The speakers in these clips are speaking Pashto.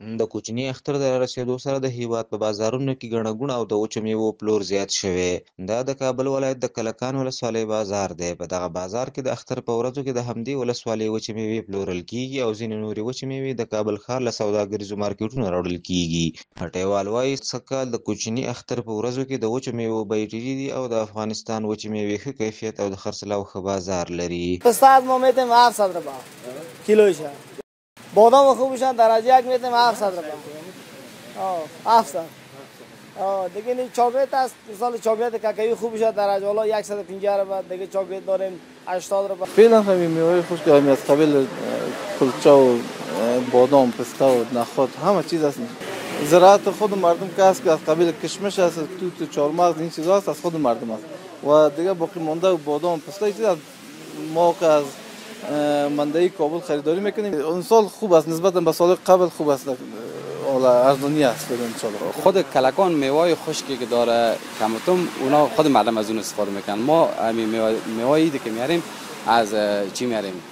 د کوچني اختر د رارسېدو سره د هیواد په بازارونو کې ګڼه ګوڼه او د وچو میوو پلور زیات شوی. دا د کابل ولایت د کلکان ولسوالۍ بازار دی. په دغه بازار کې د اختر په ورځو کې د همدې ولسوالۍ وچې میوې پلورل کیږي او ځینې نورې وچې میوې د کابل ښار له سوداګریزو مارکیټونو راوړل کیږي. هټیوال وایي سږکال د کوچني اختر په ورځو کې د وچو میوو بیې ټیټې دي او د افغانستان وچې میوې ښه کیفیت او د خرڅلاو ښه بازار لري. پستا ما میتیم 700 روپیه کیلوشه. بادام خوبشن درجه یک میتیم 700 روپیه. 700. دیگه این چاکلیت است. مثلا چاکلیت کاکائو خوبش درجه والا 150 روپیه. دیگه چاکلیت داریم 80 روپیه. فعلا همین میوه خشک که از قبل کلچه و بادام پستا و نخود همه چیز است. زراعت خود مردم که است که از قبل کشمش است، توت، چهارمغز این چیزا است از خود مردم است. و دیگه باقی مانده و بادام پستا چیز است ما که از منده کابل خریداری میکنیم. اون سال خوب است نسبتا به سال قبل خوب است. ارزانی است خود کلکان میوه خشکی که داره کمتم اونا خود مردم از اون استفاده میکنن. ما همین میوه ایده که میاریم از چی میاریم؟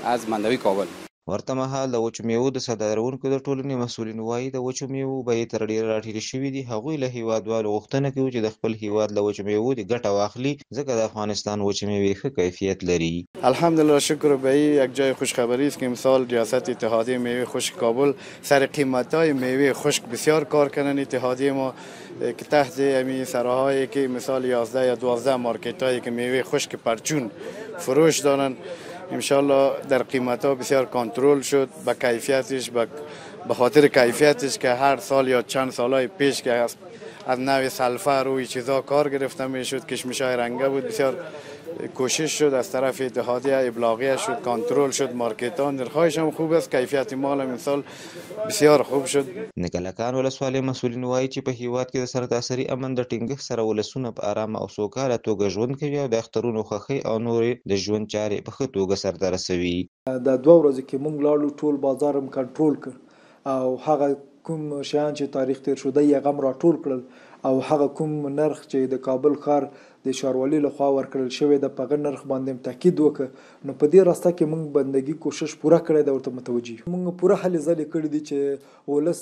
از مندوی کابل. ورته مهال د وچو میوو د صادروونکو د ټولنې مسؤلین وایي د وچو میوو بیې تر ډېره راټیټې شوي دي. هغوی له هیوادوالو غوښتنه کوي چې د خپل هیواد له وچو میوو د ګټه واخلي ځکه د افغانستان وچې میوې ښه کیفیت لري. الحمدلله شکر به یک جای خوشخبری است که امسال ریاست اتحادیه میوه خشک کابل سر قیمت‌های میوه خشک بسیار کار کردن. اتحادیه ما که تحت همین سراهایی که مثال 11 یا 12 مارکت‌هایی که میوه خشک پرچون فروش دارن انشالله در قیمت ها بسیار کنترل شد. به کیفیتش به خاطر کیفیتش که هر سال یا چند سالهای پیش که از نوع سلفر و چیزا کار گرفته میشد، کشمشای رنگه بود، بسیار کوشش شد از طرف اتحادیه ابلاغیه شد، کنترل شد، مارکت ها نرخایش هم خوب است، کیفیت مال هم امسال بسیار خوب شد. د کلکان ولسوالۍ مسؤلین وایي چې په هیواد کې د سرتاسري امن د ټینګښت سره ولسونه په ارامه او سوکاله توګه ژوند کوي او د اخترونو خوښۍ او نورې د ژوند چارې په ښه توګه سرته رسوي. دا 2 ورځې کې موږ لاړو ټول بازار هم کنټرول کړ او هغه کوم شیان چې تاریخ تیر شوی هغه هم راټول کړل او هغه کوم نرخ چې د کابل ښار د ښاروالۍ لخوا ورکړل شوی د پغه نرخ باندې تاکید وکړ. نو په دې راسته کې موږ بندګي کوشش پوره کړی دا ورته متوجي موږ پوره هلې ځلې کړې دي چې ولس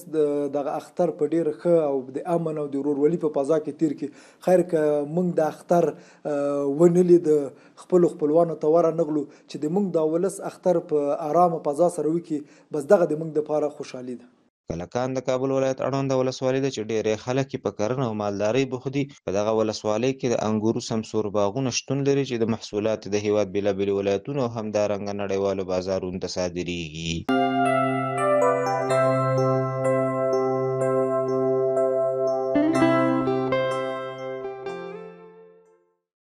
دغه اختر په ډیر ښه او د امن او د ورورولۍ په فضا کې تیر کې خیر که موږ د اختر ونلې د خپلوانو ته ورنغلو چې د موږ د ولس اختر په آرامه فضا سره وکړي بس دغه د موږ لپاره خوشحالي ده. کلکان د کابل ولایت اړونده ولسوالۍ ده چې ډېری خلک په کرنه او مالدارۍ بوخت دي. په دغه ولسوالۍ کې د انګورو سمسور باغونه شتون لري چې د محصولات د هیواد بېلابېلو ولایتونو او همدارنګه نړیوالو بازارونو ته صادریږي.